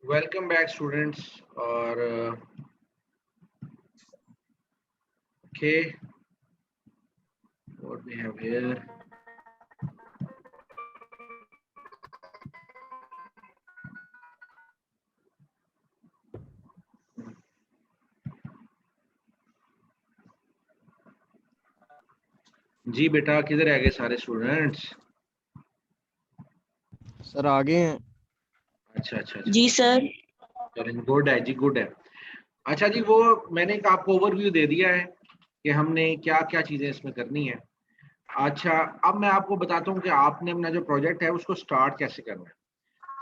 Welcome back, students. Or okay, what we have here. जी बेटा, किधर रह गए सारे स्टूडेंट्स? सर आगे हैं। अच्छा अच्छा जी सर। गुड है जी, गुड है। अच्छा जी, वो मैंने एक आपको ओवरव्यू दे दिया है कि हमने क्या क्या चीजें इसमें करनी है। अच्छा, अब मैं आपको बताता हूँ कि आपने अपना जो प्रोजेक्ट है उसको स्टार्ट कैसे करना है।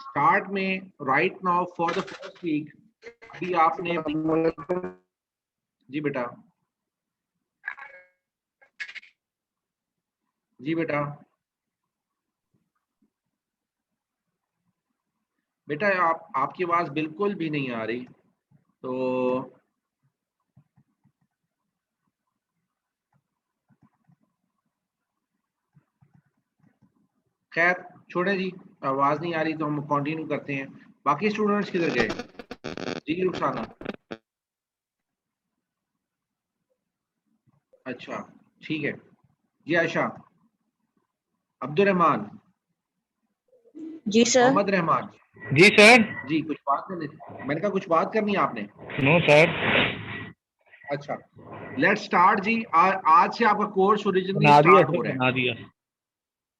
स्टार्ट में right now for the first week अभी आपने जी बेटा, जी बेटा, बेटा आपकी आवाज बिल्कुल भी नहीं आ रही। तो खैर छोड़े जी, आवाज नहीं आ रही तो हम कंटिन्यू करते हैं। बाकी स्टूडेंट्स किधर गए? जी रुखसाना, अच्छा ठीक है जी। आयशा, अब्दुल रहमान, जी सर। मोहम्मद रहमान, जी सर। जी कुछ बात करनी, मैंने कहा कुछ बात करनी है आपने? No sir. अच्छा, लेट्स स्टार्ट जी। आज से आपका कोर्स ओरिजिनली बना दिया स्टार्ट सर, हो रहा है। बना दिया।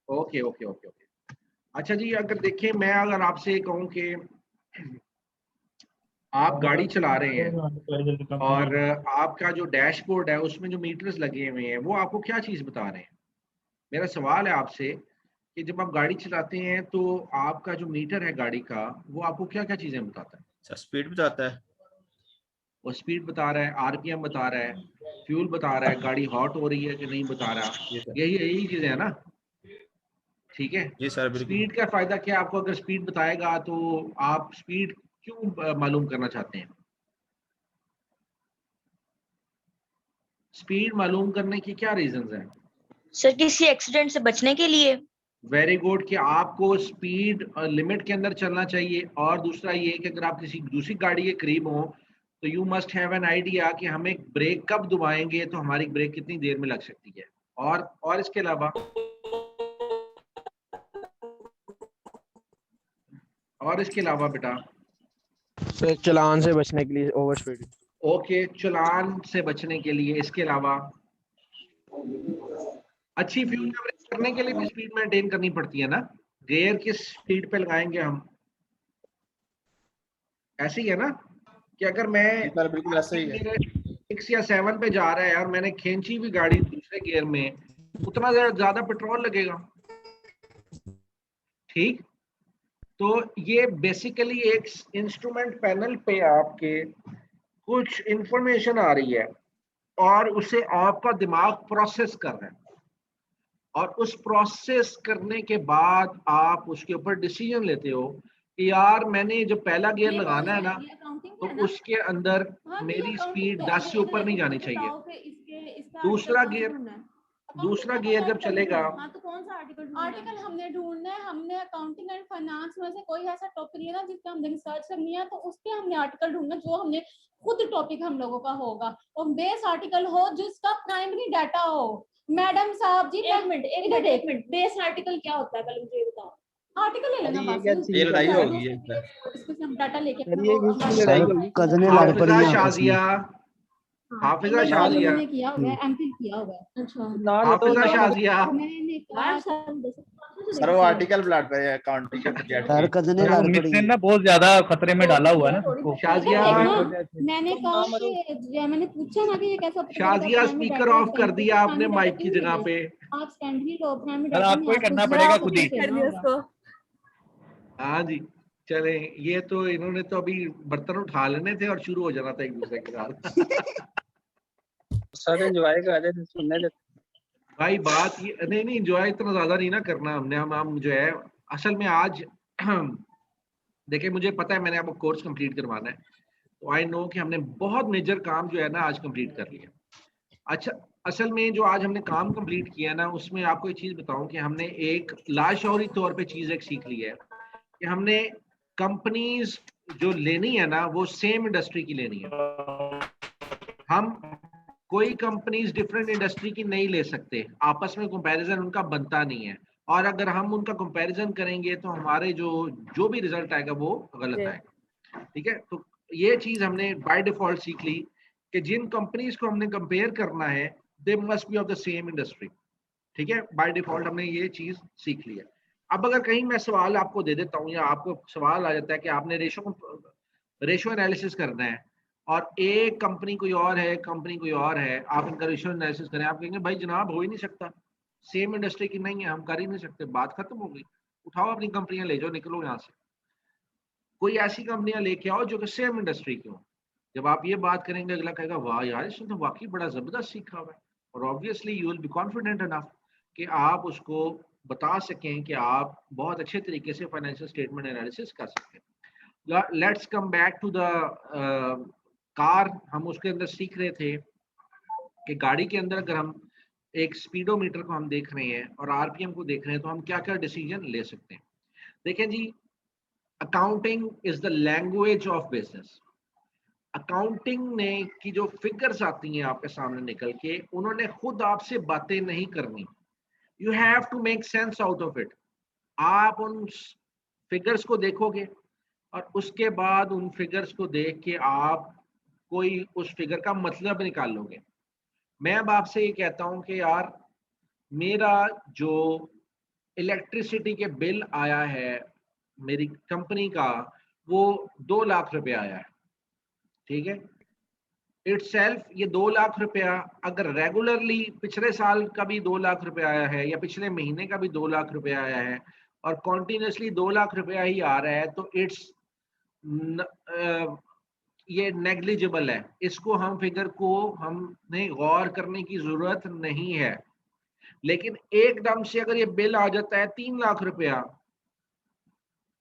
Okay okay okay okay. अच्छा जी, अगर देखें, मैं अगर आपसे कहूं कि आप गाड़ी चला रहे हैं और आपका जो डैशबोर्ड है उसमें जो मीटर्स लगे हुए हैं वो आपको क्या चीज़ बता रहे हैं? मेरा सवाल है आपसे कि जब आप गाड़ी चलाते हैं तो आपका जो मीटर है गाड़ी का वो आपको क्या क्या चीज़ें बताता है? सर स्पीड बताता है, वो स्पीड बता रहा है, आरपीएम बता रहा है, फ्यूल बता रहा है, गाड़ी हॉट हो रही है कि नहीं बता रहा। यही यही चीज़ें है ना? ठीक है। जी सर बिल्कुल। स्पीड का फायदा क्या है आपको? अगर स्पीड बताएगा तो आप स्पीड क्यों मालूम करना चाहते हैं? स्पीड मालूम करने की क्या रीजंस हैं? सर किसी एक्सीडेंट से बचने के लिए। वेरी गुड, कि आपको स्पीड लिमिट के अंदर चलना चाहिए। और दूसरा ये कि अगर आप किसी दूसरी गाड़ी के करीब हो तो you must have an idea कि हमें ब्रेक कब दबाएंगे तो हमारी ब्रेक कितनी देर में लग सकती है। और इसके अलावा, और इसके अलावा बेटा, सर चालान से बचने के लिए, ओवर स्पीड। ओके, चालान से बचने के लिए। इसके अलावा अच्छी फ्यूल एवरेज करने के लिए भी स्पीड मेंटेन करनी पड़ती है ना? गियर किस स्पीड पे लगाएंगे हम? ऐसे ही है ना कि अगर मैं जी सर बिल्कुल ऐसा ही है। गियर 6 या 7 पे जा रहा है और मैंने खींची भी गाड़ी दूसरे गियर में, उतना ज्यादा पेट्रोल लगेगा। ठीक, तो ये बेसिकली एक इंस्ट्रूमेंट पैनल पे आपके कुछ इंफॉर्मेशन आ रही है और उसे आपका दिमाग प्रोसेस कर रहा है, और उस प्रोसेस करने के बाद आप उसके ऊपर डिसीजन लेते हो कि यार मैंने जो पहला गियर ये लगाना है ना, ये accounting तो है ना? उसके अंदर हाँ, तो ये मेरी accounting स्पीड है। 10 से इधर ऊपर नहीं मुझे जानी चाहिए। बताओ कि इसका दूसरा आर्टिकल कौन सा गियर ढूंढना है? दूसरा Accounting का गियर कोई जब आर्टिकल चलेगा, ढूंढना है। हाँ, तो कौन सा आर्टिकल ढूंढना है? आर्टिकल हमने ढूंढना है, हमने अकाउंटिंग एंड फाइनेंस में से कोई ऐसा टॉपिक लेना जिसपे हमने रिसर्च करनी है, तो उसपे हमने आर्टिकल ढूंढना जो हमने खुद टॉपिक हम लोगों का होगा, और बेस आर्टिकल हो जिसका प्राइमरी डाटा हो। मैडम साहब जी, एक मिनट, बेस आर्टिकल क्या होता है पहले मुझे ये बताओ। आर्टिकल ले लेना ये बस, क्या चीज ये है? लड़ाई उसमें होगी ये इसमें हम डाटा लेके सर ये किसकी सर लड़ाई होगी? कजने लड़ हाफिजा पड़ी हैं आपस में। शाजिया, हाफिजा इंग्लिश वालों शाजिया, ने किया हुआ है, एमफिल किया हुआ है। अच्छा, नाम बताओ, हाफिजा नाम बताओ। शाजिया। मैंने कहा सर वो आर्टिकल प्लाट पे है अकाउंटिंग के प्रोजेक्ट सर की। कजने लड़ मिस पड़ी ने हैं। ना बहुत ज्यादा खतरे में डाला हुआ है ना सबको। शाजिया, मैंने कहा कि मैंने पूछा ना कि ये कैसा शाजिया स्पीकर ऑफ कर दिया आपने माइक की जगह पे। आप सेकेंडरी लो, प्राइमरी सर डाटा आपको ही नहीं, करना आपको पड़ेगा जरा खुद ही। कर दिया उसको। हाँ जी, चले, ये तो इन्होंने तो अभी बर्तन उठा लेने थे और शुरू हो जाना था एक दूसरे के साथ। सर एंजॉय कर रहे थे, सुनने दे। भाई बात ये नहीं एंजॉय इतना ज्यादा नहीं ना करना हमने, हम जो है असल में आज देखिए मुझे पता है मैंने आपको कोर्स कंप्लीट करवाना है, तो आई नो कि हमने बहुत मेजर काम जो है ना आज कंप्लीट कर लिया। अच्छा, असल में जो आज हमने काम कंप्लीट किया ना, उसमें आपको एक चीज बताऊं कि हमने एक लाशौरी तौर पे चीज एक सीख ली है कि हमने कंपनीज जो लेनी है ना वो सेम इंडस्ट्री की लेनी है। हम कोई कंपनीज डिफरेंट इंडस्ट्री की नहीं ले सकते, आपस में कंपैरिजन उनका बनता नहीं है, और अगर हम उनका कंपैरिजन करेंगे तो हमारे जो भी रिजल्ट आएगा वो गलत आएगा। ठीक है, तो ये चीज हमने बाय डिफॉल्ट सीख ली कि जिन कंपनीज को हमने कंपेयर करना है they must be of the same industry. ठीक है, बाय डिफॉल्ट हमने ये चीज सीख ली है। अब अगर कहीं मैं सवाल आपको दे देता हूँ या आपको सवाल आ जाता है कि आपने रेशो एनालिसिस करना है और एक कंपनी कोई और है, कंपनी कोई और है, आप इनका रेशो एनालिसिस करें, आप कहेंगे भाई जनाब हो ही नहीं सकता, सेम इंडस्ट्री की नहीं है, हम कर ही नहीं सकते, बात खत्म हो गई, उठाओ अपनी कंपनियां ले जाओ, निकलो यहाँ से। कोई ऐसी कंपनियां लेके आओ जो कि सेम इंडस्ट्री की हो। जब आप ये बात करेंगे अगला कहेगा वाह यार इसने तो वाकई बड़ा जबरदस्त सीखा हुआ है, और obviously you will be confident enough कि आप उसको बता सकें कि आप बहुत अच्छे तरीके से फाइनेंशियल स्टेटमेंट एनालिसिस कर सकते हैं। Let's come back to the car. हम उसके अंदर सीख रहे थे कि गाड़ी के अंदर अगर हम एक स्पीडोमीटर को हम देख रहे हैं और आरपीएम को देख रहे हैं तो हम क्या क्या डिसीजन ले सकते हैं। देखें जी, accounting is the language of business. Accounting ने की जो फिगर्स आती हैं आपके सामने निकल के, उन्होंने खुद आपसे बातें नहीं करनी, you have to make sense out of it. आप उन फिगर्स को देखोगे और उसके बाद उन फिगर्स को देख के आप कोई उस फिगर का मतलब निकालोगे। मैं अब आपसे ये कहता हूं कि यार मेरा जो इलेक्ट्रिसिटी के बिल आया है मेरी कंपनी का, वो 2 लाख रुपए आया है। ठीक है, इटसेल्फ ये 2 लाख रुपया अगर रेगुलरली पिछले साल का भी 2 लाख रुपया आया है या पिछले महीने का भी 2 लाख रुपया आया है और कॉन्टिन्यूसली 2 लाख रुपया ही आ रहा है, तो इट्स ये नेग्लिजिबल है, इसको हम फिगर को हमने गौर करने की जरूरत नहीं है। लेकिन एकदम से अगर ये बिल आ जाता है 3 लाख रुपया,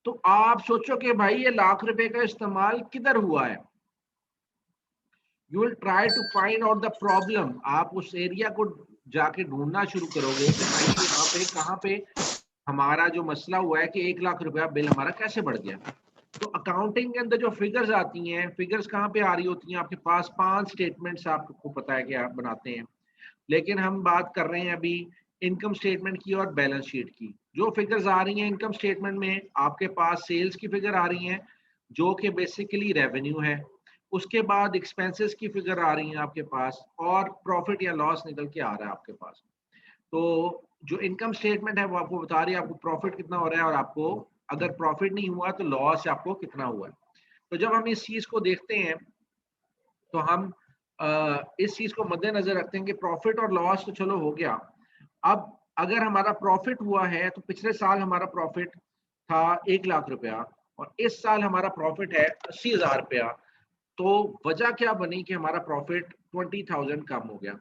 तो आप सोचो कि भाई ये लाख रुपए का इस्तेमाल किधर हुआ है। You will try to find out the problem. आप उस एरिया को जाके ढूंढना शुरू करोगे कि भाई यहाँ पे कहाँ पे हमारा जो मसला हुआ है कि 1 लाख रुपया बिल हमारा कैसे बढ़ गया। तो अकाउंटिंग के अंदर जो फिगर्स आती हैं, फिगर्स कहाँ पे आ रही होती हैं, आपके पास 5 स्टेटमेंट्स आपको पता है कि आप बनाते हैं, लेकिन हम बात कर रहे हैं अभी इनकम स्टेटमेंट की और बैलेंस शीट की। जो फिगर्स आ रही हैं इनकम स्टेटमेंट में, आपके पास सेल्स की फिगर आ रही हैं जो कि बेसिकली रेवेन्यू है, उसके बाद एक्सपेंसेस की फिगर आ रही हैं आपके पास, और प्रॉफिट या लॉस निकल के आ रहा है आपके पास। तो जो इनकम स्टेटमेंट है वो आपको बता रही है आपको प्रॉफिट कितना हो रहा है, और आपको अगर प्रॉफिट नहीं हुआ तो लॉस आपको कितना हुआ है। तो जब हम इस चीज को देखते हैं तो हम इस चीज को मद्देनजर रखते हैं कि प्रॉफिट और लॉस तो चलो हो गया। अब अगर हमारा प्रॉफिट हुआ है तो पिछले साल हमारा प्रॉफिट था 1 लाख रुपया और इस साल हमारा प्रॉफिट है 80,000 रुपया, तो वजह क्या बनी कि हमारा प्रॉफिट 20,000 कम हो गया।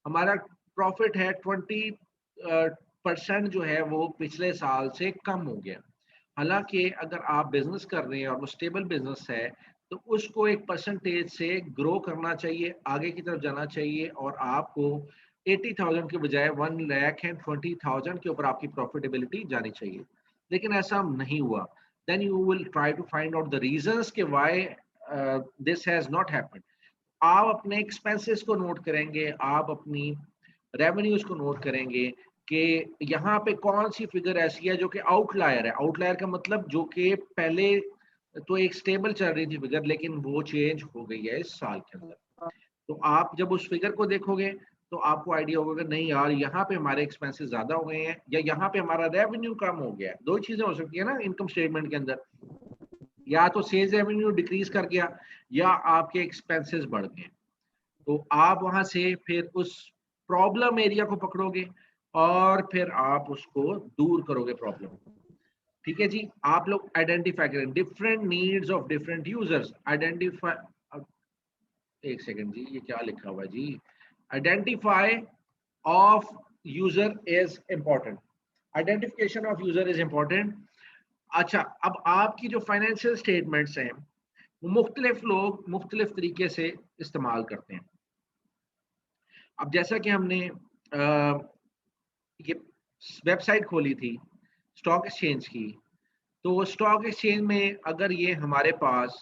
हमारा प्रॉफिट है 20% जो है वो पिछले साल से कम हो गया। हालांकि अगर आप बिजनेस कर रहे हैं और वो स्टेबल बिजनेस है तो उसको एक परसेंटेज से ग्रो करना चाहिए, आगे की तरफ जाना चाहिए, और आपको 80,000 के बजाय 1,20,000 के ऊपर आपकी प्रॉफिटेबिलिटी जानी चाहिए। लेकिन ऐसा नहीं हुआ। Then you will try to find out the reasons के why this has not happened. आप अपने एक्सपेंसेस को नोट करेंगे, आप अपनी रेवेन्यूज को नोट करेंगे कि यहाँ पे कौन सी फिगर ऐसी है जो कि आउटलायर है। आउटलायर का मतलब जो कि पहले तो एक स्टेबल चल रही थी फिगर, लेकिन वो चेंज हो गई है इस साल के अंदर। तो आप जब उस फिगर को देखोगे तो आपको आइडिया होगा कि नहीं यार, यहाँ पे हमारे एक्सपेंसेस ज्यादा हो गए हैं या यहाँ पे हमारा रेवेन्यू कम हो गया है। दो चीजें हो सकती है ना इनकम स्टेटमेंट के अंदर, या तो सेल्स रेवेन्यू डिक्रीज कर गया या आपके एक्सपेंसेस बढ़ गए। तो आप वहां से फिर उस प्रॉब्लम एरिया को पकड़ोगे और फिर आप उसको दूर करोगे प्रॉब्लम। ठीक है जी, आप लोग आइडेंटिफाई करें different needs of different users. Identify, एक सेकंड जी, ये क्या लिखा हुआ है जी, identify of user is important, identification of user is important. अच्छा, अब आपकी जो फाइनेंशियल स्टेटमेंट्स हैं वो मुख्तलिफ लोग मुख्तलिफ तरीके से इस्तेमाल करते हैं। अब जैसा कि हमने ये वेबसाइट खोली थी स्टॉक एक्सचेंज की, तो स्टॉक एक्सचेंज में अगर ये हमारे पास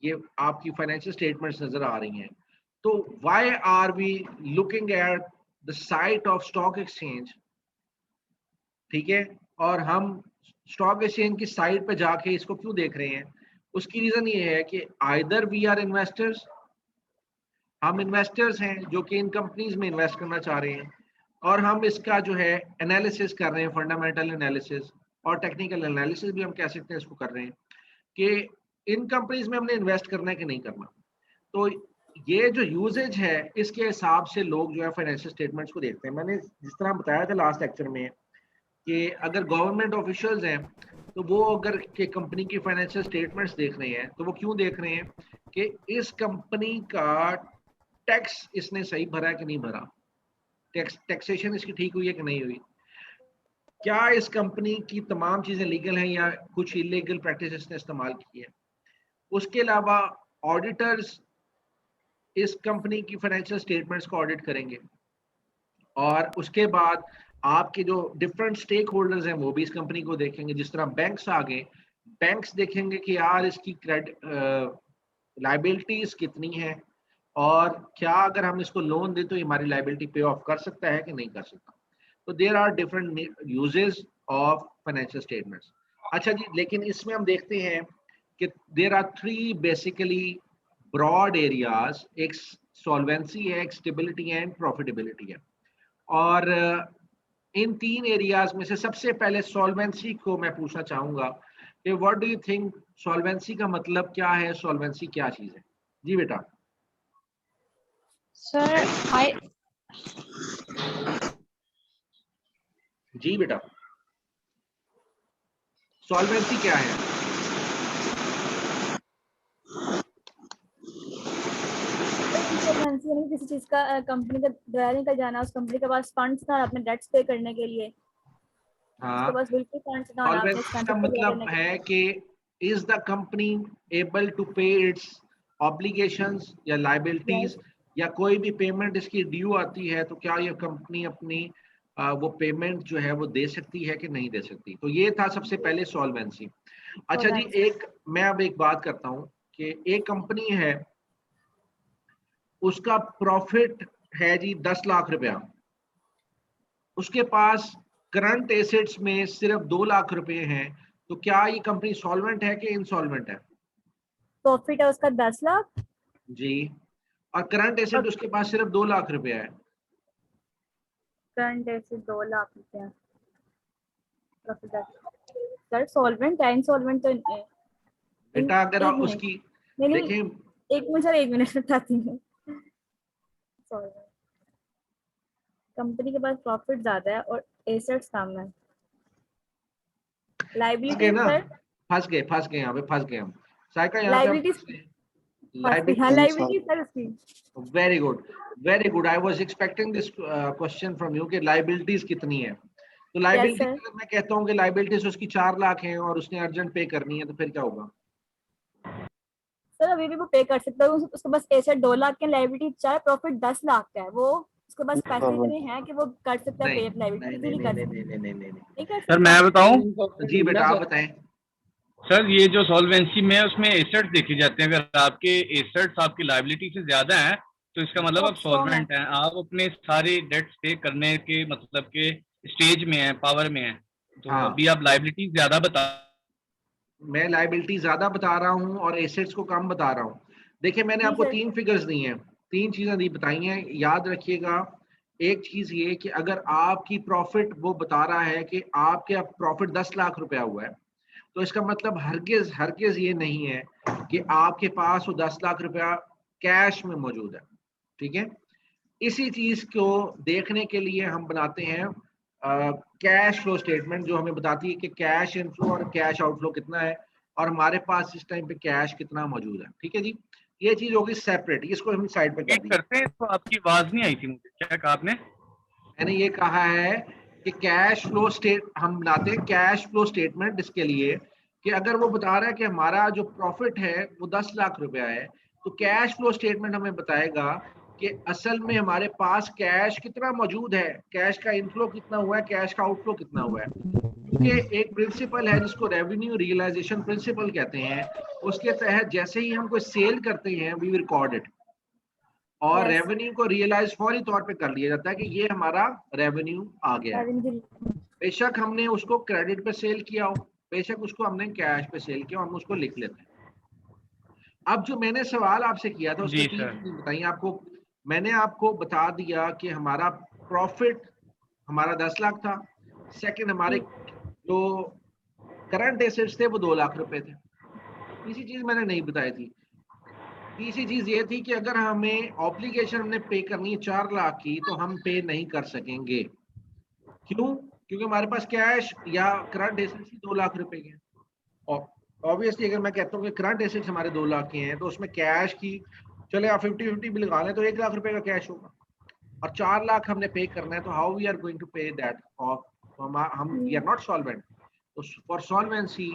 ये आपकी फाइनेंशियल स्टेटमेंट्स नजर आ रही हैं, तो why are we looking at the site of stock exchange? ठीक है, और हम स्टॉक एक्सचेंज की साइट पे जाके इसको क्यों देख रहे हैं? उसकी रीजन ये है कि आइदर वी आर इन्वेस्टर्स, हम इन्वेस्टर्स हैं जो कि इन कंपनीज में इन्वेस्ट करना चाह रहे हैं, और हम इसका जो है एनालिसिस कर रहे हैं, फंडामेंटल एनालिसिस और टेक्निकल एनालिसिस भी हम कह सकते हैं इसको कर रहे हैं कि इन कंपनीज में हमने इन्वेस्ट करना है कि नहीं करना। तो ये जो यूजेज है इसके हिसाब से लोग जो है फाइनेंशियल स्टेटमेंट्स को देखते हैं। मैंने जिस तरह बताया था लास्ट लेक्चर में कि अगर गवर्नमेंट ऑफिशियल्स हैं तो वो अगर के कंपनी की फाइनेंशियल स्टेटमेंट्स देख रहे हैं तो वो क्यों देख रहे हैं कि इस कंपनी का टैक्स इसने सही भरा है कि नहीं भरा, टैक्सेशन इसकी ठीक हुई है कि नहीं हुई, क्या इस कंपनी की तमाम चीजें लीगल हैं या कुछ इलीगल प्रैक्टिस इसने इस्तेमाल की है। उसके अलावा ऑडिटर्स इस कंपनी की फाइनेंशियल स्टेटमेंट्स को ऑडिट करेंगे, और उसके बाद आपके जो डिफरेंट स्टेक होल्डर्स हैं वो भी इस कंपनी को देखेंगे। जिस तरह बैंक्स आ गए, बैंक्स देखेंगे कि यार इसकी क्रेडिट लाइबिलिटीज कितनी है और क्या अगर हम इसको लोन दें तो हमारी लाइबिलिटी पे ऑफ कर सकता है कि नहीं कर सकता। तो there are different uses of financial statements. अच्छा जी, लेकिन इसमें हम देखते हैं कि there are three basically broad areas, एक सॉल्वेंसी है, एक स्टेबिलिटी है, एंड प्रॉफिटेबिलिटी है। और इन तीन एरियाज में से सबसे पहले सॉल्वेंसी को मैं पूछना चाहूंगा कि what do you think, solvency का मतलब क्या है, सॉल्वेंसी क्या चीज है? जी बेटा। सर जी बेटा, सॉल्वेंसी क्या है? इंश्योरेंस यानी किसी चीज का कंपनी का दया निकल जाना, उस कंपनी के पास फंड्स ना अपने डेट्स पे करने के लिए, हाँ, उसके पास बिल्कुल फंड्स ना अपने सॉल्वेंसी एक्सपेंसेस का पे मतलब करने के है कि is the company able to pay its obligations या लाइबिलिटीज, या कोई भी पेमेंट इसकी ड्यू आती है तो क्या ये कंपनी अपनी वो पेमेंट जो है वो दे सकती है कि नहीं दे सकती। तो ये था सबसे पहले सॉल्वेंसी। अच्छा जी, मैं अब एक बात करता हूँ कि एक कंपनी है, उसका प्रॉफिट है जी 10 लाख रुपया, उसके पास करंट एसेट्स में सिर्फ 2 लाख रुपए हैं, तो क्या ये कंपनी सॉल्वेंट है कि इंसॉल्वेंट है? प्रॉफिट है उसका 10 लाख जी, और करंट एसेट उसके पास सिर्फ 2 लाख रुपया है। करंट एसेट 2 लाख रुपया, प्रॉफिट सर सॉल्वेंट है, इंसॉल्वेंट तो बेटा अगर आप मिनट। उसकी नहीं देखें, एक मिनट सर, 1 मिनट बताती हूँ। कंपनी के पास प्रॉफिट ज्यादा है और एसेट्स कम है, लायबिलिटी ना सर फंस गए यहाँ पे फंस गए हम साइका, यहाँ पे हम लायबिलिटी फंस गए। लायबिलिटी सर उसकी। Very good, very good. I was expecting this question from you कि लायबिलिटीज कितनी है। तो लाइबिलिटी sir. अगर मैं कहता हूँ कि लाइबिलिटीज उसकी 4 लाख हैं और उसने अर्जेंट पे करनी है तो फिर क्या होगा? सर अभी भी वो पे कर सकता है, उसके पास एसेट 2 लाख की लायबिलिटी, चाहे प्रॉफिट 10 लाख का है, वो उसके पास पैसे इतने हैं कि वो कर सकता है पे लायबिलिटी, नहीं नहीं कर नहीं सकता, नहीं नहीं नहीं नहीं नहीं कर सर सकता। मैं बताऊं, जी बेटा आप बताएं। सर ये जो सॉल्वेंसी में है उसमें एसेट्स देखे जाते हैं, अगर आपके एसेट्स आपकी लायबिलिटी से ज्यादा हैं तो इसका मतलब तो आप स्ट्रॉन्ग है। सॉल्वेंट हैं, आप अपने सारे डेट्स पे करने के मतलब के स्टेज में हैं, पावर में हैं। तो हाँ। अभी आप लायबिलिटी ज्यादा बता, मैं लायबिलिटी ज्यादा बता रहा हूँ और एसेट्स को कम बता रहा हूँ। देखिए मैंने जी आपको सर। 3 फिगर्स दी हैं, 3 चीजें दी बताई हैं, याद रखिएगा। एक चीज ये कि अगर आपकी प्रॉफिट वो बता रहा है कि आपके प्रॉफिट 10 लाख रुपया हुआ है, तो इसका मतलब हरगिज हरगिज ये नहीं है कि आपके पास वो 10 लाख रुपया कैश में मौजूद है। ठीक है, इसी चीज को देखने के लिए हम बनाते हैं कैश फ्लो स्टेटमेंट, जो हमें बताती है कि कैश इनफ्लो और कैश आउटफ्लो कितना है और हमारे पास इस टाइम पे कैश कितना मौजूद है। ठीक है जी, ये चीज होगी सेपरेट, इसको हम साइड पे कर एक दिए। करते हैं। तो आपकी आवाज नहीं आई थी मुझे, क्या कहा आपने? मैंने ये कहा है कि कैश फ्लो स्टेट हम बनाते हैं कैश फ्लो स्टेटमेंट इसके लिए कि अगर वो बता रहा है कि हमारा जो प्रॉफिट है वो 10 लाख रुपया है, तो कैश फ्लो स्टेटमेंट हमें बताएगा कि असल में हमारे पास कैश कितना मौजूद है, कैश का इनफ्लो कितना हुआ है, कैश का आउटफ्लो कितना हुआ है। क्योंकि एक प्रिंसिपल है जिसको रेवेन्यू रियलाइजेशन प्रिंसिपल कहते हैं, उसके तहत जैसे ही हम कोई सेल करते हैं वी रिकॉर्ड इट, और Yes. रेवेन्यू को रियलाइज फौरी तौर पे कर लिया जाता है कि ये हमारा रेवेन्यू आ गया है। बेशक हमने उसको क्रेडिट पे सेल किया हो, बेशक उसको हमने कैश पे सेल किया, हम उसको लिख लेते हैं। अब जो मैंने सवाल आपसे किया था उसमें जी 3 सर। चीजें बताई आपको। मैंने आपको बता दिया कि हमारा प्रॉफिट हमारा 10 लाख था, सेकंड हमारे जो करंट एसेट्स थे वो 2 लाख रुपए थे। तीसरी चीज मैंने नहीं बताई थी, तीसरी चीज ये थी कि अगर हमें ऑब्लिगेशन हमने पे करनी है 4 लाख की तो हम पे नहीं कर सकेंगे। क्यों? क्योंकि हमारे पास कैश या करंट एसेट्स ही 2 लाख रुपए के हैं। ऑब्वियसली अगर मैं कहता हूँ कि करंट एसेट्स हमारे 2 लाख के हैं तो उसमें कैश की चले आप 50-50 भी लगा लें तो 1 लाख रुपए का कैश होगा, और 4 लाख हमने पे करना है, तो how we are going to pay that off, हम वी आर नॉट सॉल्वेंट। तो for solvency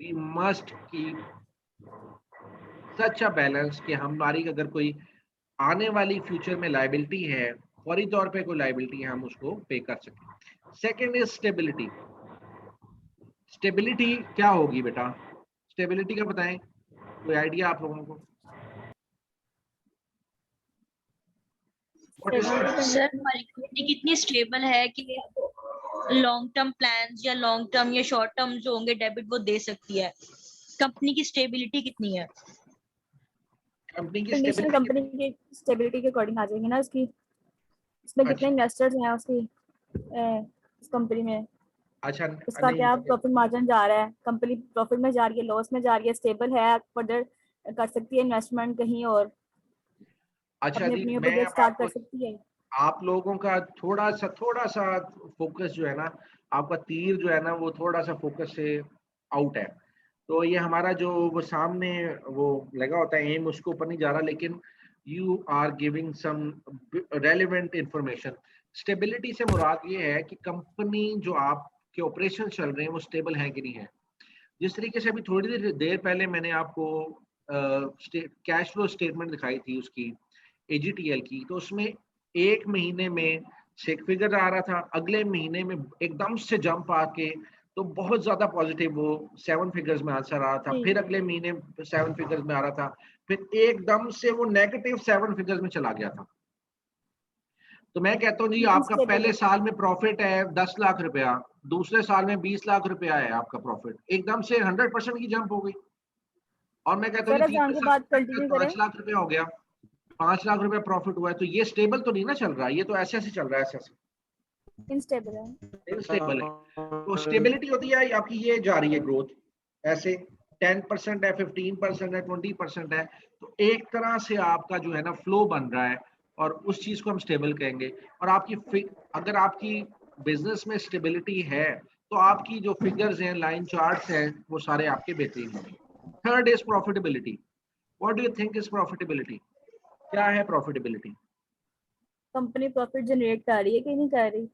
we must keep such a balance कि हमारी अगर कोई आने वाली फ्यूचर में लायबिलिटी है, फौरी तौर पे कोई लायबिलिटी है, हम उसको पे कर सकें। Second is stability. स्टेबिलिटी क्या होगी बेटा? स्टेबिलिटी का बताएं, कोई आइडिया आप लोगों को? What is सर हमारी लिक्विडिटी कितनी स्टेबल है कि लॉन्ग टर्म प्लान्स या लॉन्ग टर्म या शॉर्ट टर्म जो होंगे डेबिट वो दे सकती है? कंपनी की स्टेबिलिटी कितनी है? कंपनी की कंडीशन स्टेबिलिटी? कंपनी की स्टेबिलिटी के अकॉर्डिंग आ जाएगी ना उसकी, उसमें कितने इन्वेस्टर्स हैं उसकी उस कंपनी में, अच्छा उसका क्या प्रॉफिट मार्जिन जा रहा है, कंपनी प्रॉफिट में जा रही है, लॉस में जा रही है, स्टेबल है, फर्दर कर सकती है इन्वेस्टमेंट कहीं और, अच्छा अपने जी, अपनी मैं प्रोजेक्ट अब स्टार्ट आपको कर सकती है। आप लोगों का थोड़ा सा फोकस जो है ना, आपका तीर जो है ना वो थोड़ा सा फोकस से आउट है। तो ये हमारा जो वो सामने वो लगा होता है एम, उसके ऊपर नहीं जा रहा, लेकिन you are giving some relevant information. Stability से मुराद ये है कि कंपनी जो आपके ऑपरेशन चल रहे हैं वो स्टेबल है कि नहीं है। जिस तरीके से अभी थोड़ी देर पहले मैंने आपको कैश फ्लो स्टेटमेंट दिखाई थी उसकी एजीटीएल की, तो उसमें एक महीने में से एक फिगर आ रहा था, अगले महीने में एकदम से जंप आके तो बहुत ज्यादा पॉजिटिव वो 7 फिगर्स में आंसर आ रहा था, फिर अगले महीने 7 फिगर्स में आ रहा था, फिर एकदम से वो नेगेटिव 7 फिगर्स में चला गया था। तो मैं कहता हूँ जी आपका पहले साल में प्रॉफिट है 10 लाख रुपया, दूसरे साल में 20 लाख रुपया है आपका प्रॉफिट, एकदम से 100% की जंप हो गई। और मैं कहता हूँ सर जी एग्जाम के बाद कंटिन्यू करें, 5 लाख रुपया हो गया, 5 लाख रुपया प्रॉफिट हुआ है, तो ये स्टेबल तो नहीं ना चल रहा, ये तो ऐसे ऐसे चल रहा है, ऐसे ऐसे इनस्टेबल है। इनस्टेबल है। तो स्टेबिलिटी होती है आपकी ये जा रही है ग्रोथ, ऐसे 10% है, 15% है, 20% है, तो एक तरह से आपका जो है ना फ्लो बन रहा है, और उस चीज को हम स्टेबल कहेंगे। और आपकी अगर आपकी बिजनेस में स्टेबिलिटी है तो आपकी जो फिगर्स हैं, लाइन चार्ट्स हैं, वो सारे आपके बेहतरीन होंगे। Third is profitability. What do you think is profitability? क्या है प्रॉफिटेबिलिटी? कंपनी प्रॉफिट जनरेट कर रही है कि नहीं कर रही,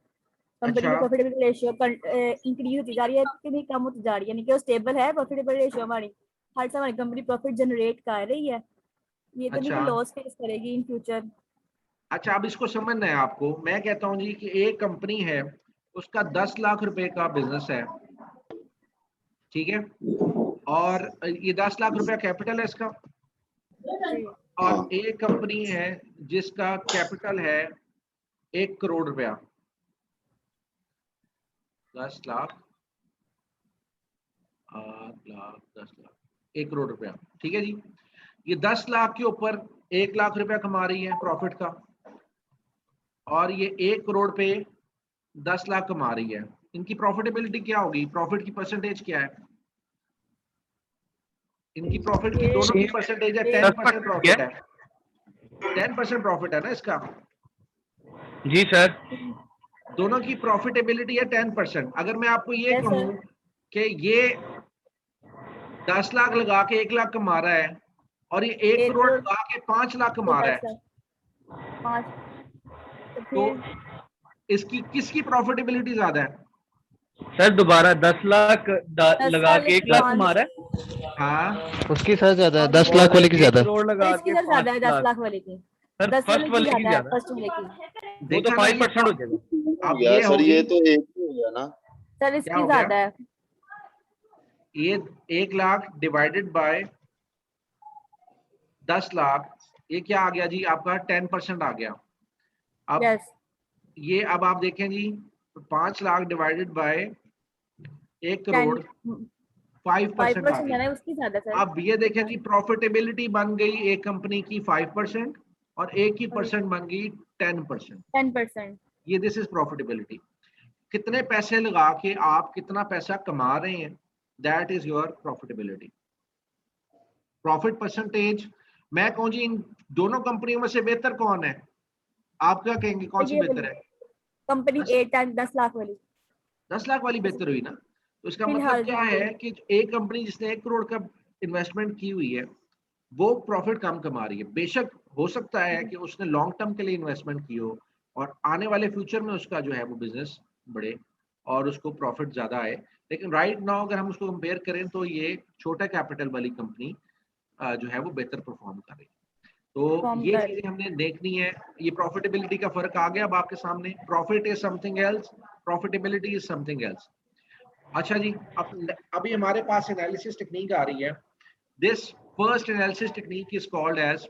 कंपनी की अच्छा। प्रॉफिटेबिलिटी रेशियो इंक्रीज होती जा रही है कि नहीं, कम होती जा रही है, यानी कि वो स्टेबल है प्रॉफिटेबिलिटी रेशियो हमारी, हर समय हमारी कंपनी प्रॉफिट जनरेट कर रही है, ये तो नहीं कि अच्छा लॉस फेस करेगी इन फ्यूचर। अच्छा, अब इसको समझना है आपको। मैं कहता हूँ जी कि एक कंपनी है, उसका 10 लाख रुपए का बिजनेस है, ठीक है, और ये 10 लाख रुपया कैपिटल है इसका, और एक कंपनी है जिसका कैपिटल है 1 करोड़ रुपया, 10 लाख 8 लाख 10 लाख 1 करोड़ रुपया, ठीक है जी। ये 10 लाख के ऊपर 1 लाख रुपया कमा रही है प्रॉफिट का, और ये 1 करोड़ पे 10 लाख कमा रही है। इनकी प्रॉफिटेबिलिटी क्या होगी, प्रॉफिट की परसेंटेज क्या है? इनकी प्रॉफिट की दोनों की परसेंटेज है 10% प्रॉफिट है, 10% प्रॉफिट है ना इसका। जी सर। दोनों की प्रॉफिटेबिलिटी है 10%। अगर मैं आपको ये Yes, कहूँ कि ये 10 लाख लगा के 1 लाख कमा रहा है, और ये 1 करोड़ लगा के 5 लाख कमा रहा है, 5, तो इसकी किसकी प्रॉफिटेबिलिटी ज्यादा है? सर दोबारा 10 लाख लगा के 1 लाख कमा रहा है। हाँ, उसकी सर ज्यादा है, 10 लाख वाले की 1 ज्यादा है। करोड़ लगा इसकी के सर ज्यादा है 5 10 लाख। लाख वाले की, सर 10 फर्स्ट वाले की ज्यादा है ज्यादा, फर्स्ट वाले की। वो तो देखा ना, ये 5% हो जाएगा। अब ये सर होगी, ये तो एक ही हो गया ना। सर क्या इसकी हो गया? ज्यादा है, ये 1 लाख डिवाइडेड बाय 10 लाख, ये क्या आ गया जी आपका? 10% आ गया। अब यस ये, अब आप देखें जी, 5 लाख डिवाइडेड बाय 1 करोड़ 5% आ 5% है गया। ना, उसकी ज्यादा सर। अब ये देखें जी, प्रॉफिटेबिलिटी बन गई एक कंपनी की 5% और एक की परसेंट बन गई 10%। 10%। ये दिस इज प्रॉफिटेबिलिटी। कितने पैसे लगा के आप कितना पैसा कमा रहे हैं, that is your profitability. Profit percentage, मैं कहूँ जी इन दोनों कंपनियों में से बेहतर कौन है? आप क्या कहेंगे, कौन सी बेहतर है? कंपनी 10 लाख वाली 10 लाख वाली बेहतर हुई ना। तो इसका मतलब फिलहाल क्या है कि एक कंपनी जिसने 1 करोड़ का इन्वेस्टमेंट की हुई है, वो प्रॉफिट कम कमा रही है। बेशक हो सकता है कि उसने लॉन्ग टर्म के लिए इन्वेस्टमेंट की हो और आने वाले फ्यूचर में उसका जो है वो बिजनेस बढ़े और उसको प्रॉफिट ज्यादा आए, लेकिन राइट नाउ अगर हम उसको कंपेयर करें तो ये छोटा कैपिटल वाली कंपनी जो है वो बेहतर परफॉर्म कर रही है। तो फॉर्म ये कर चीजें हमने देखनी है। ये प्रॉफिटेबिलिटी का फर्क आ गया अब आपके सामने। Profit is something else, profitability is something else. अच्छा जी, अब अभी हमारे पास एनालिसिस टेक्निक आ रही है। This first analysis technique is called as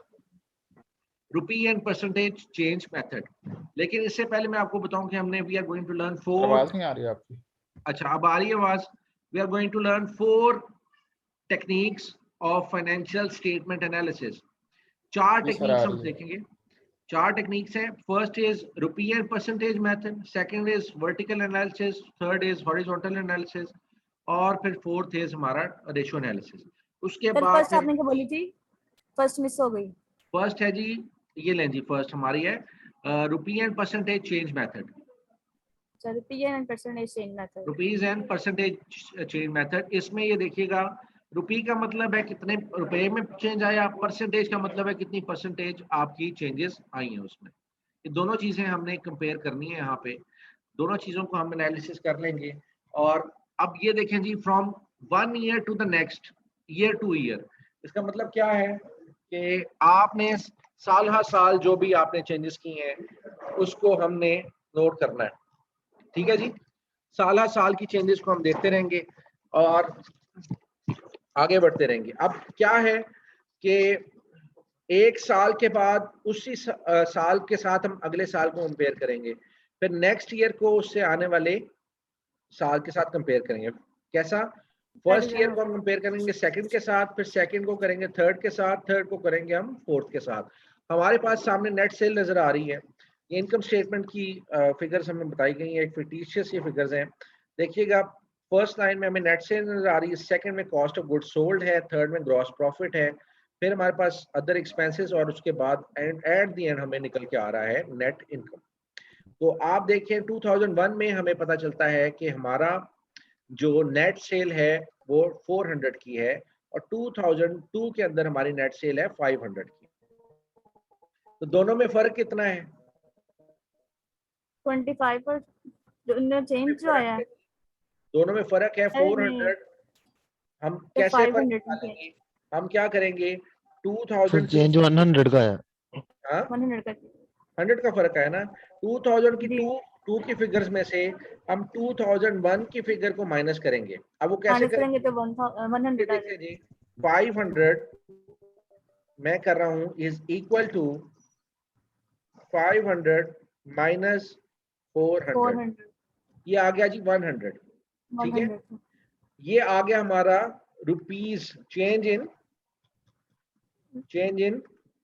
rupee and percentage change method. लेकिन इससे पहले मैं आपको बताऊं कि हमने we are going to learn 4। आवाज नहीं आ रही आपकी। अच्छा, अब आ रही है आवाज। We are going to learn 4 techniques of financial statement analysis. 4 जी सर आ टेक्निक्स हम रही है। देखेंगे। 4 टेक्निक्स हैं। First is rupee and percentage method, second is vertical analysis, third is horizontal analysis, और फिर फोर्थ इज हमारा रेशियो एनालिसिस। उसके सर बाद फर्स्ट फिर आपने क्या बोली थी, फर्स्ट मिस हो गई। फर्स्ट है जी, ये लें जी, फर्स्ट हमारी है rupee and percentage change method. Sir रुपये and percentage change method. Rupees and percentage change method. इसमें ये देखिएगा, रुपी का मतलब है कितने रुपए में चेंज आया, परसेंटेज का मतलब है कितनी परसेंटेज आपकी चेंजेस आई हैं उसमें। ये दोनों चीजें हमने कंपेयर करनी है यहाँ पे। दोनों चीजों को हम एनालिसिस कर लेंगे। और अब ये देखें जी, from 1 year to the next year to year, इसका मतलब क्या है कि आपने साल हर साल जो भी आपने चेंजेस किए हैं उसको हमने नोट करना है। ठीक है जी, साल हर साल की चेंजेस को हम देखते रहेंगे और आगे बढ़ते रहेंगे। अब क्या है कि एक साल के बाद उसी साल के साथ हम अगले साल को कंपेयर करेंगे, फिर नेक्स्ट ईयर को उससे आने वाले साल के साथ कंपेयर करेंगे। कैसा? फर्स्ट ईयर को हम कंपेयर करेंगे सेकंड के साथ, फिर सेकंड को करेंगे थर्ड के साथ, थर्ड को करेंगे हम फोर्थ के साथ। हमारे पास सामने नेट सेल नजर आ रही है। ये इनकम स्टेटमेंट की फिगर्स हमें बताई गई है, एक फिक्टिशियस ये फिगर्स हैं। देखिएगा, फर्स्ट लाइन में हमें नेट सेल नजर आ रही है, सेकंड में कॉस्ट ऑफ गुड्स सोल्ड है, थर्ड में ग्रॉस प्रॉफिट है, फिर हमारे पास अदर एक्सपेंसेस, और उसके बाद एट द एंड हमें निकल के आ रहा है नेट इनकम। तो आप देखिए 2001 में हमें पता चलता है कि हमारा जो नेट सेल है वो 400 की है, और 2002 के अंदर हमारी नेट सेल है 500 की। तो दोनों में फर्क कितना है? 25 और जो उनने चेंज जो आया है दोनों में फर्क है। अरे 400 हम तो कैसे फर्क 500 निकालेंगे? हम क्या करेंगे? सर 2000 चेंज 100 का है। हाँ 100 का 100 का फर्क है ना। 2000 की जी टू की फिगर्स में से हम 2001 की फिगर को माइनस करेंगे। अब वो कैसे माइनस करेंगे करेंगे? तो 100 आ देखिए जाएगा। जी 500 मैं कर रहा हूं इज इक्वल टू 500 माइनस 400, 400 ये आ गया जी 100। ठीक है, 100 ये आ गया हमारा rupees, change in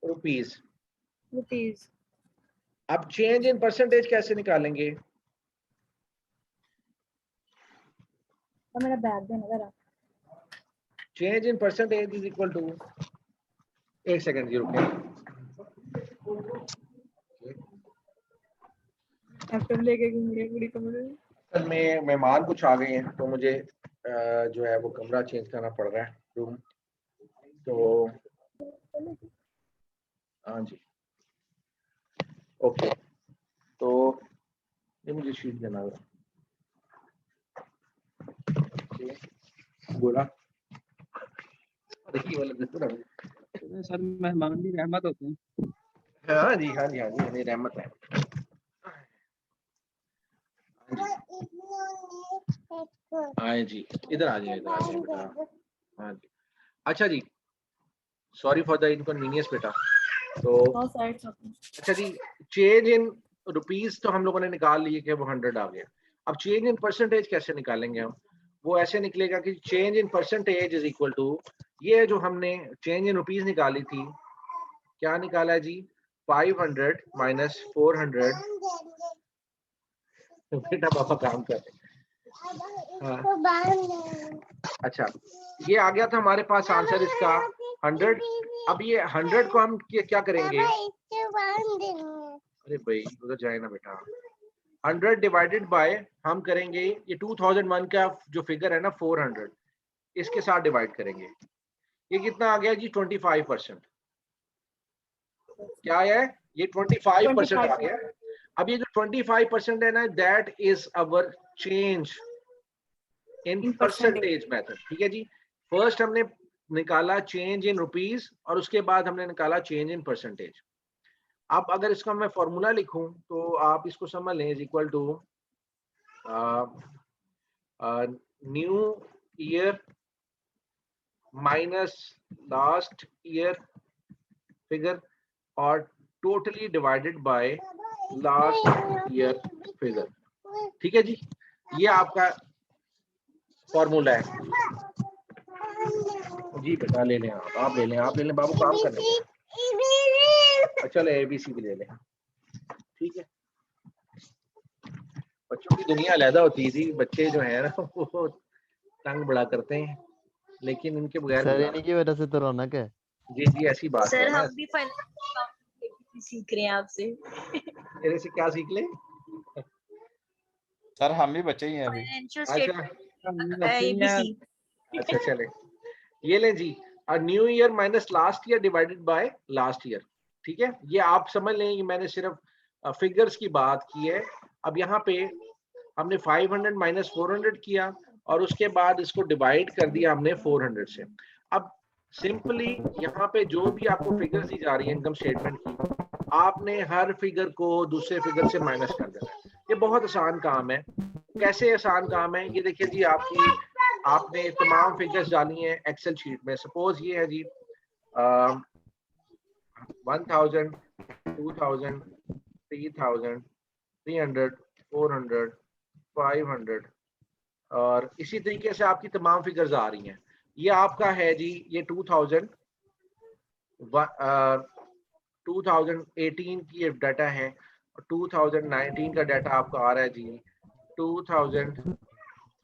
rupees. Rupees. अब चेंज इन परसेंटेज कैसे निकालेंगे? तो मेरा बैग देना जरा। Change in percentage is equal to, एक सेकंड जी रुकिए। लैपटॉप लेके घूम रही है पूरी कमरे में। असल में मेहमान कुछ आ गए हैं तो मुझे जो है वो कमरा चेंज करना पड़ रहा है, रूम। तो हाँ जी ओके, तो ये मुझे शीट देना होगा। बोला देखिए वाला बिल्कुल सर मेहमान भी रहमत होते हैं। हाँ जी हाँ जी हाँ जी, मेरी रहमत है। हाँ जी इधर आ जाइए, इधर आ जाइए बेटा। हाँ जी अच्छा जी, सॉरी फॉर द इनकन्वीनियंस बेटा। तो नो सर इट्स ओके। अच्छा जी, चेंज इन रुपीस तो हम लोगों ने निकाल लिए कि वो 100 आ गया। अब चेंज इन परसेंटेज कैसे निकालेंगे हम? वो ऐसे निकलेगा कि change in percentage is equal to, ये जो हमने चेंज इन रुपीस निकाली थी, क्या निकाला है जी? 500 माइनस 400। बेटा पापा काम कर रहे हैं। हाँ। अच्छा ये आ गया था हमारे पास आंसर इसका 100। अब ये 100 को हम क्या करेंगे? अरे भाई उधर जाए ना बेटा। 100 डिवाइडेड बाय हम करेंगे ये 2001 का जो फिगर है ना 400, इसके साथ डिवाइड करेंगे। ये कितना आ गया जी? 25%। क्या है ये? 25% आ गया। अब ये जो 25% है ना, that is our change in percentage method. ठीक है जी, फर्स्ट हमने निकाला चेंज इन रुपीस और उसके बाद हमने निकाला चेंज इन परसेंटेज। अब अगर इसका मैं फॉर्मूला लिखूं तो आप इसको समझ लें, is equal to new year minus last year figure और totally divided by last year figure. ठीक है जी, ये आपका फॉर्मूला है जी। बेटा ले लें, आप ले लें, आप ले लें, बाबू काम कर लें। चलो ABC भी ले लें। ठीक है, बच्चों की दुनिया अलग होती है जी। बच्चे जो है ना वो तंग बड़ा करते हैं, लेकिन इनके बगैर सर इन्हीं की वजह से तो रौनक है। जी जी ऐसी बात सर है ना। हम भी फाइनेंस सीख रहे हैं आपसे। मेरे से क्या सीख ले? सर हम भी बच्चे ही हैं अभी। फाइनेंशियल अच्छा स्टेटमेंट ABC। अच्छा चले, ये लें जी, new year minus last year divided by last year. ठीक है, ये आप समझ लें कि मैंने सिर्फ फिगर्स की बात की है। अब यहाँ पे हमने 500 माइनस 400 किया और उसके बाद इसको डिवाइड कर दिया हमने 400 से। अब सिंपली यहाँ पे जो भी आपको फिगर्स दी जा रही है इनकम स्टेटमेंट की, आपने हर फिगर को दूसरे फिगर से माइनस कर देना है। ये बहुत आसान काम है। कैसे आसान काम है ये देखिए जी, आपने तमाम फिगर्स डाली हैं एक्सेल शीट में। सपोज ये है जी 1000 2000 3000 300 400 500 और इसी तरीके से आपकी तमाम फिगर्स आ रही हैं। ये आपका है जी, ये 2018 की डाटा है और 2019 का डाटा आपका आ रहा है जी 2000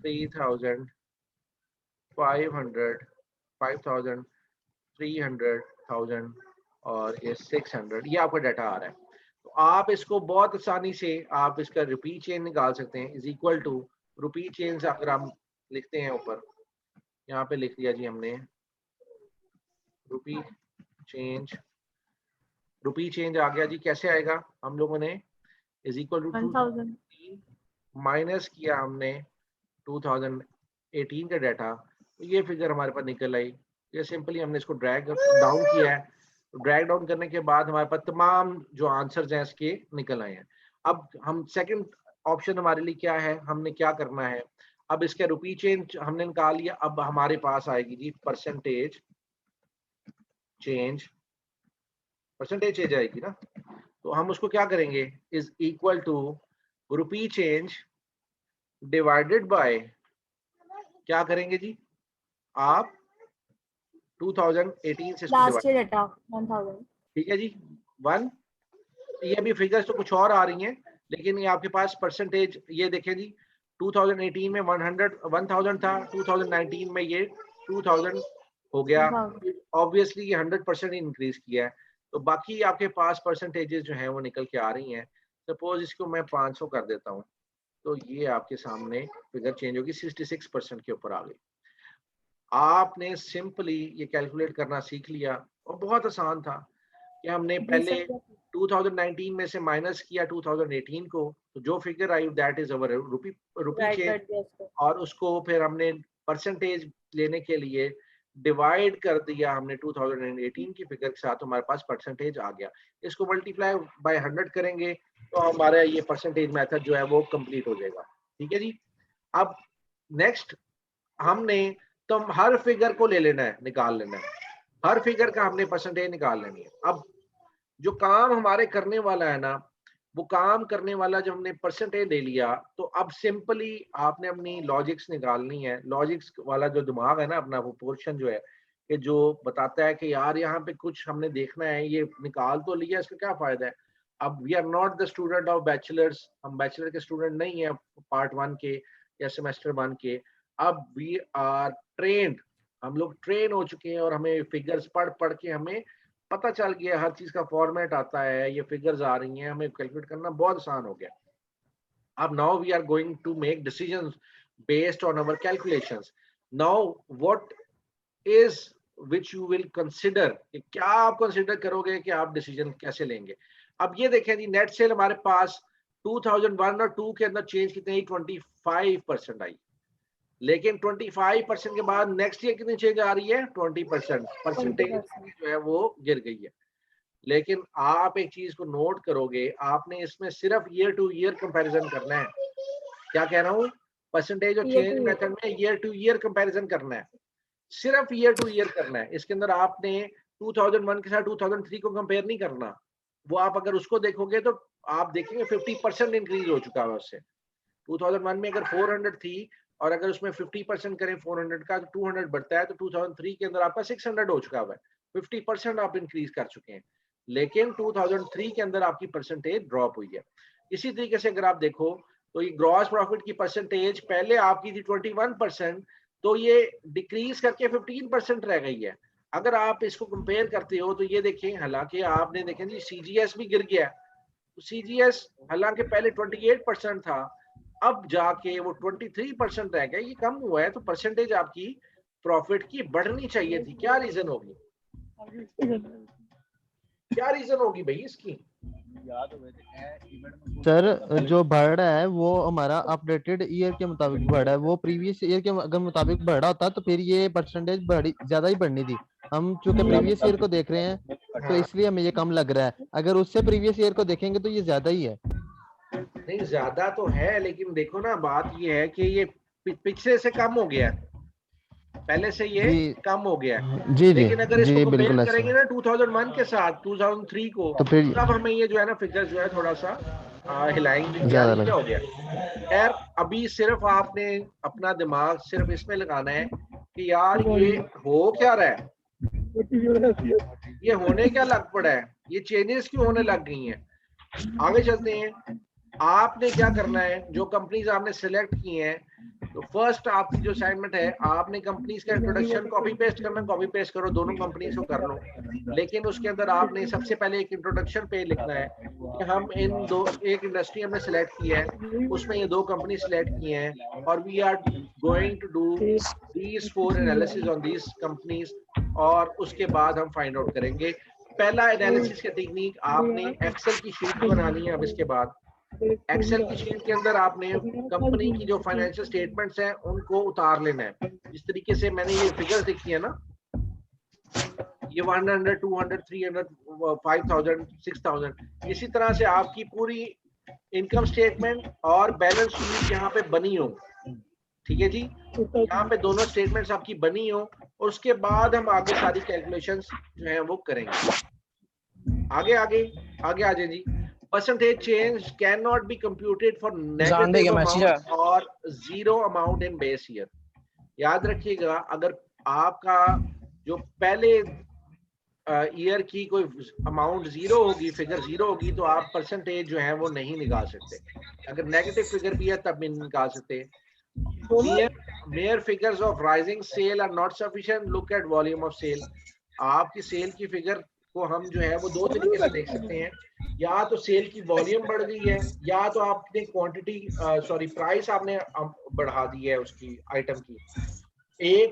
3000 500 5000 300,000 और ये 600, ये आपका डाटा आ रहा है। तो आप इसको बहुत आसानी से आप इसका रुपी चेंज निकाल सकते हैं। Is equal to rupee change अगर हम लिखते हैं ऊपर, यहाँ पे लिख दिया जी हमने रुपी चेंज। रुपी चेंज आ गया जी, कैसे आएगा? हम लोगों ने इज इक्वल टू 1000 माइनस किया हमने 2018 का डाटा, तो ये फिगर हमारे पास निकल आई। ये सिंपली हमने इसको ड्रैग डाउन किया है, ड्रैग डाउन करने के बाद हमारे पास तमाम जो आंसर्स हैं इसके निकल आए हैं। अब हम सेकंड ऑप्शन हमारे लिए क्या है, हमने क्या करना है, अब इसके रुपी चेंज हमने निकाल लिया, अब हमारे पास आएगी जी परसेंटेज चेंज, परसेंटेज चेंज आएगी ना, तो हम उसको क्या करेंगे, is equal to rupee change divided by, क्या करेंगे जी आप 2018 से लास्ट ईयर डाटा 1000। ठीक है जी 1, ये भी फिगर्स तो कुछ और आ रही हैं, लेकिन ये आपके पास परसेंटेज ये देखें जी, 2018 में 1000 था, 2019 में ये 2000 हो गया, ऑब्वियसली ये 100% इंक्रीज किया है, तो बाकी आपके पास परसेंटेजेस जो हैं वो निकल के आ रही हैं। सपोज इसको मैं 500 कर देता हूँ, तो ये आपके सामने फिगर चेंज होगी, 66% के ऊपर आ गई। आपने सिंपली ये कैलकुलेट करना सीख लिया, और बहुत आसान था कि हमने पहले 2019 में से माइनस किया 2018 को, तो जो figure I that is our rupee change, और उसको फिर हमने परसेंटेज लेने के लिए डिवाइड कर दिया हमने 2018 की फिगर के साथ, हमारे पास परसेंटेज आ गया। इसको मल्टीप्लाई बाय 100 करेंगे तो हमारा ये परसेंटेज मेथड जो है वो कंप्लीट हो जाएगा। ठीक है जी, अब नेक्स्ट हमने तो हर फिगर को ले लेना है, निकाल लेना है, हर फिगर का हमने परसेंटेज निकाल लेनी है। अब जो काम हमारे करने वाला है ना, वो काम करने वाला जो हमने परसेंटेज ले लिया, तो अब सिंपली आपने अपनी लॉजिक्स निकालनी है। लॉजिक्स वाला जो दिमाग है ना अपना, वो पोर्शन जो है कि जो बताता है कि यार यहाँ पे कुछ हमने देखना है, ये निकाल तो लिया, इसका क्या फायदा है। अब we are not the student of bachelors, हम बैचलर के स्टूडेंट नहीं है पार्ट 1 के या सेमेस्टर 1 के, अब वी आर ट्रेंड, हम लोग ट्रेन हो चुके हैं, और हमें फिगर्स पढ़ पढ़ के हमें पता चल गया, हर चीज का फॉर्मेट आता है, ये फिगर्स आ रही हैं, हमें कैलकुलेट करना बहुत आसान हो गया। अब now we are going to make decisions based on our calculations. Now what is which you will consider, क्या आप कंसीडर करोगे कि आप डिसीजन कैसे लेंगे। अब ये देखें जी, नेट सेल हमारे पास 2001 और 2 के अंदर चेंज कितनी आई, 25% आई, लेकिन 25% के बाद नेक्स्ट ईयर कितनी चेंज आ रही है, 20%, परसेंटेज जो है वो गिर गई है। लेकिन आप एक चीज को नोट करोगे, आपने इसमें सिर्फ ईयर टू ईयर कंपैरिजन करना है। क्या कह रहा हूँ, परसेंटेज और चेंज मेथड में ईयर टू ईयर कंपैरिजन करना है, सिर्फ ईयर टू ईयर करना है। इसके अंदर आपने 2001 के साथ 2003 को कंपेयर नहीं करना, वो आप अगर उसको देखोगे तो आप देखेंगे 50% इंक्रीज हो चुका है उससे। 2001 में अगर 400 थी, और अगर उसमें 50% करें 400 का, तो 200 बढ़ता है, तो 2003 के अंदर आपका 600 हो चुका है, 50% आप इंक्रीज कर चुके हैं। लेकिन 2003 के अंदर आपकी परसेंटेज ड्रॉप हुई है। इसी तरीके से अगर आप देखो तो ये ग्रॉस प्रॉफिट की परसेंटेज पहले आपकी थी 21%, तो ये डिक्रीज करके 15% रह गई है। अगर आप इसको कंपेयर करते हो तो ये देखें, हालांकि आपने देखें जी CGS भी गिर गया, तो CGS हालांकि पहले 28% था, अब जाके वो 23% रह गया, ये कम हुआ है, तो परसेंटेज आपकी प्रॉफिट की बढ़नी चाहिए थी। क्या रीजन होगी, क्या रीजन होगी भाई इसकी। सर जो बढ़ रहा है वो हमारा अपडेटेड ईयर के मुताबिक बढ़ रहा है, वो प्रीवियस ईयर के अगर मुताबिक बढ़ा होता तो फिर ये परसेंटेज ज्यादा ही बढ़नी थी। हम चूंकि प्रीवियस ईयर को देख रहे हैं तो इसलिए हमें ये कम लग रहा है, अगर उससे प्रीवियस ईयर को देखेंगे तो ये ज्यादा ही है। नहीं ज्यादा तो है, लेकिन देखो ना बात ये है कि ये पिछले से कम हो गया, पहले से ये कम हो गया है। जी लेकिन अगर इसको कंपेयर बिल्कुल करेंगे ना 2001 के साथ 2003 को, तो फिर तब हमें ये जो है ना फिगर जो है थोड़ा सा हिलाएंगे, क्या हो गया। खैर अभी सिर्फ आपने अपना दिमाग सिर्फ इसमें लगाना है कि यार ये हो क्या रहा है, ये होने क्या लग पड़ा है, ये चेंजेस क्यों होने लग गई हैं। आगे चलते हैं, आपने क्या करना है, जो कंपनीज आपने सिलेक्ट की हैं, तो फर्स्ट आपकी जो असाइनमेंट है, आपने कंपनीज का इंट्रोडक्शन कॉपी पेस्ट करना, कॉपी पेस्ट करो, दोनों कंपनीज को कर लो, लेकिन उसके अंदर आपने सबसे पहले एक इंट्रोडक्शन पेज लिखना है कि हम इन दो, एक इंडस्ट्री हमने सिलेक्ट किया है, उसमें ये 2 कंपनी सिलेक्ट किए हैं, और we are going to do these 4 analysis on these companies, और उसके बाद हम फाइंड आउट करेंगे। पहला एनालिसिस की टेक्निक, आपने एक्सेल की शीट बनानी है। अब इसके बाद एक्सेल की शीट के अंदर आपने कंपनी की जो फाइनेंशियल स्टेटमेंट्स हैं उनको उतार लेना है। जिस तरीके से मैंने ये फिगर्स लिखी है ना, ये 100, 200, 300, 5000, 6000, इसी तरह से आपकी पूरी इनकम स्टेटमेंट और बैलेंस शीट यहाँ पे बनी हो। ठीक है जी, यहाँ पे दोनों स्टेटमेंट्स आपकी बनी हो और उसके बाद हम आगे सारी कैलकुलेशंस जो है वो करेंगे। आगे आगे आगे आ जाए जी। Percentage change can not be computed for negative amount और zero amount in base year. याद रखिएगा, अगर आपका जो पहले ईयर की कोई अमाउंट जीरो होगी, फिगर जीरो होगी, तो आप परसेंटेज जो है वो नहीं निकाल सकते। अगर नेगेटिव फिगर भी है तब भी नहीं निकाल सकते। mere figures of rising sale are not sufficient. Look at volume of sale. आपकी सेल की फिगर को हम जो है वो दो तरीके से देख सकते हैं। या तो सेल की वॉल्यूम बढ़ गई है, या तो आपने क्वांटिटी सॉरी प्राइस आपने बढ़ा दी है उसकी आइटम की। एक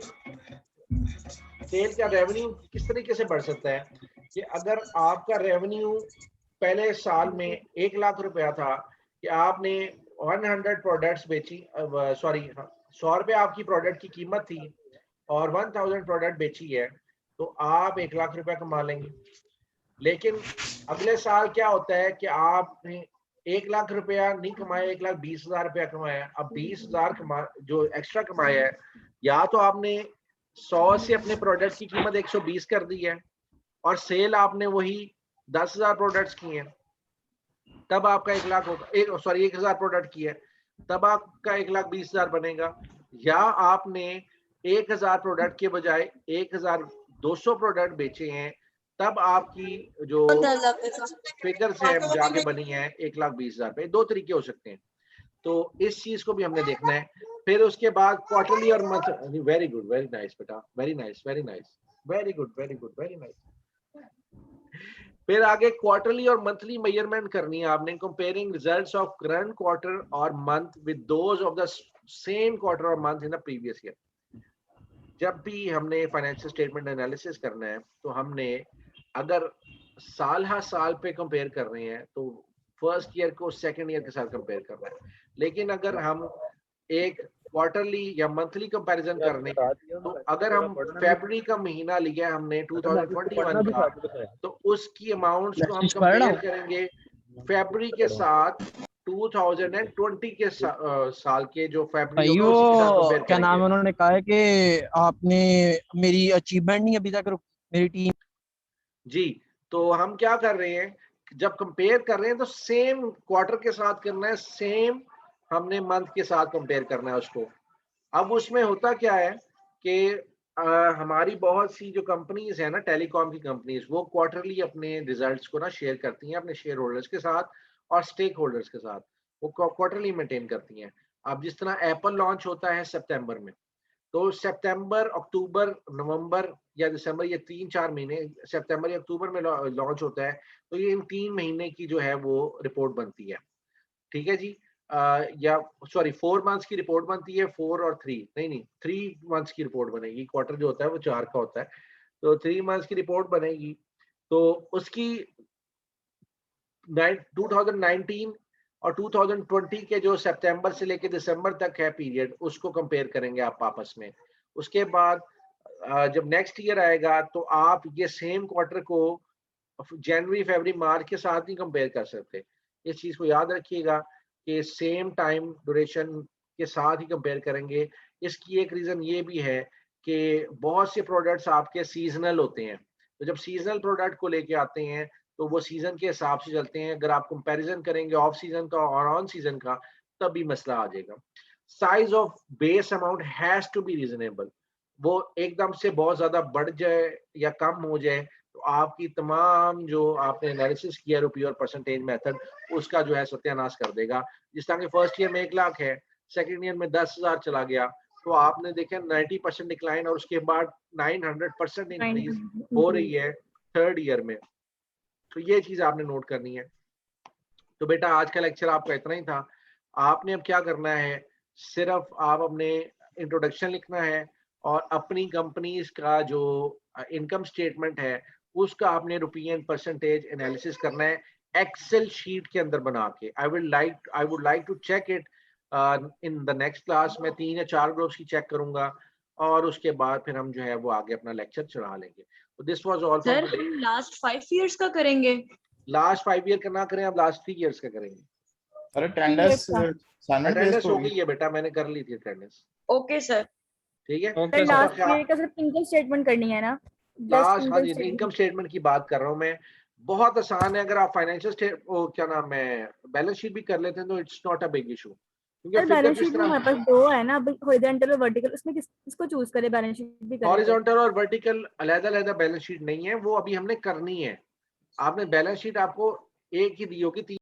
सेल का रेवेन्यू किस तरीके से बढ़ सकता है कि अगर आपका रेवेन्यू पहले साल में 1 लाख रुपया था कि आपने 100 प्रोडक्ट्स बेची, सॉरी 100 रुपये आपकी प्रोडक्ट की कीमत थी और 1000 प्रोडक्ट बेची है, तो आप 1 लाख रुपया कमा लेंगे। लेकिन अगले साल क्या होता है कि आपने 1 लाख रुपया नहीं कमाया, 1,20,000 रुपया कमाया। अब 20,000 जो एक्स्ट्रा कमाया है, या तो आपने 100 से अपने प्रोडक्ट की कीमत 120 कर दी है और सेल आपने वही 10,000 प्रोडक्ट्स की हैं, तब आपका 1 लाख होगा। 1,000 प्रोडक्ट की है, तब आपका 1,20,000 बनेगा। या आपने 1,000 प्रोडक्ट के बजाय 1,200 प्रोडक्ट बेचे हैं, तब आपकी जो फिगर्स है जाके बनी है 1,20,000 पे। दो तरीके हो सकते हैं, तो इस चीज को भी हमने देखना है। फिर उसके बाद क्वार्टरली और month. Very good, very nice बेटा, very nice, very nice, very good, very good, very nice. फिर आगे क्वार्टरली और मंथली मेजरमेंट करनी है आपने, comparing results of current quarter और month with those of the same quarter और month in the previous year. जब भी हमने फाइनेंशियल स्टेटमेंट एनालिसिस करना है, तो हमने अगर साल हर साल पे कंपेयर कर रहे हैं तो फर्स्ट ईयर को सेकंड ईयर के साथ कंपेयर करना है। लेकिन अगर हम एक क्वार्टरली या मंथली कंपैरिजन करने, तो अगर हम फरवरी का महीना लिया हमने 2021 का, तो उसकी अमाउंट्स को हम कंपेयर करेंगे फरवरी के साथ 2020 के साल के जो फरवरी होगा उसके साथ कंपेयर क्या नाम है, करेंगे। उन्होंने कहा है कि आपने मेरी अचीवमेंट नहीं अभी तक मेरी टीम जी। तो हम क्या कर रहे हैं, जब कंपेयर कर रहे हैं तो सेम क्वार्टर के साथ करना है, सेम हमने मंथ के साथ कंपेयर करना है उसको। अब उसमें होता क्या है कि हमारी बहुत सी जो कंपनीज है ना, टेलीकॉम की कंपनीज, वो क्वार्टरली अपने रिजल्ट्स को ना शेयर करती हैं अपने शेयर होल्डर्स के साथ और स्टेक होल्डर्स के साथ, वो क्वार्टरली मेंटेन करती हैं। अब जिस तरह एप्पल लॉन्च होता है सितंबर में, तो सितंबर, अक्टूबर, नवंबर या दिसंबर, ये 3-4 महीने, सितंबर या अक्टूबर में लॉन्च होता है, तो ये इन 3 महीने की जो है वो रिपोर्ट बनती है। ठीक है जी। या सॉरी 4 मंथ्स की रिपोर्ट बनती है, 4 और 3 नहीं 3 मंथ्स की रिपोर्ट बनेगी। क्वार्टर जो होता है वो 4 का होता है, तो 3 मंथ्स की रिपोर्ट बनेगी। तो उसकी 2019 और 2020 के जो सितंबर से लेके दिसंबर तक है पीरियड, उसको कंपेयर करेंगे आप आपस में। उसके बाद जब नेक्स्ट ईयर आएगा तो आप ये सेम क्वार्टर को जनवरी, फरवरी, मार्च के साथ नहीं कंपेयर कर सकते। इस चीज को याद रखिएगा कि सेम टाइम ड्यूरेशन के साथ ही कंपेयर करेंगे। इसकी एक रीजन ये भी है कि बहुत से प्रोडक्ट्स आपके सीजनल होते हैं, तो जब सीजनल प्रोडक्ट को लेके आते हैं तो वो सीजन के हिसाब से चलते हैं। अगर आप कंपैरिजन करेंगे ऑफ सीजन का और ऑन सीजन का, तब भी मसला आ जाएगा। Size of base amount has to be reasonable. वो एकदम से बहुत ज्यादा बढ़ जाए या कम हो जाए तो आपकी तमाम जो आपने एनालिसिस किया रुपये और परसेंटेज मेथड, उसका जो है सत्यानाश कर देगा। जिस तरह के फर्स्ट ईयर में 1 लाख है, सेकेंड ईयर में 10,000 चला गया, तो आपने देखा 90% डिक्लाइन और उसके बाद 900% इंक्रीज हो रही है थर्ड ईयर में। तो ये चीज आपने नोट करनी है। तो बेटा आज का लेक्चर आपका इतना ही था। आपने अब क्या करना है, सिर्फ आप अपने इंट्रोडक्शन लिखना है और अपनी कंपनीज का जो इनकम स्टेटमेंट है उसका आपने रुपये एंड परसेंटेज एनालिसिस करना है। एक्सेल शीट के अंदर बना के। I would like to check it in the next class. मैं 3 या 4 ग्रुप्स की चेक करूंगा और उसके बाद फिर हम जो है वो आगे अपना लेक्चर चढ़ा लेंगे। तो this was all sir for हम लास्ट 5 इयर्स का करेंगे। लास्ट 5 ईयर का ना करें, अब लास्ट 3 इयर्स का करेंगे। Sir attendance assignment based attendance हो होगी। गई है बेटा, मैंने कर ली थी अटेंडेंस। Okay sir. ठीक है। Okay sir sir. Last year का सिर्फ इनकम स्टेटमेंट करनी है ना, लास्ट, हाँ जी, इनकम स्टेटमेंट की बात कर रहा हूँ मैं। बहुत आसान है, अगर आप फाइनेंशियल क्या नाम है बैलेंस शीट भी कर लेते हैं तो it's not a big issue. क्योंकि सर फिगर बैलेंस जिस शीट में तरह हमारे पास 2 है ना, हॉरिजॉन्टल और वर्टिकल, उसमें किसको चूज करें? बैलेंस शीट भी करें तो। हॉरिजॉन्टल और वर्टिकल अलग-अलग बैलेंस शीट नहीं है, वो अभी हमने करनी है। आपने बैलेंस शीट आपको एक ही दी होगी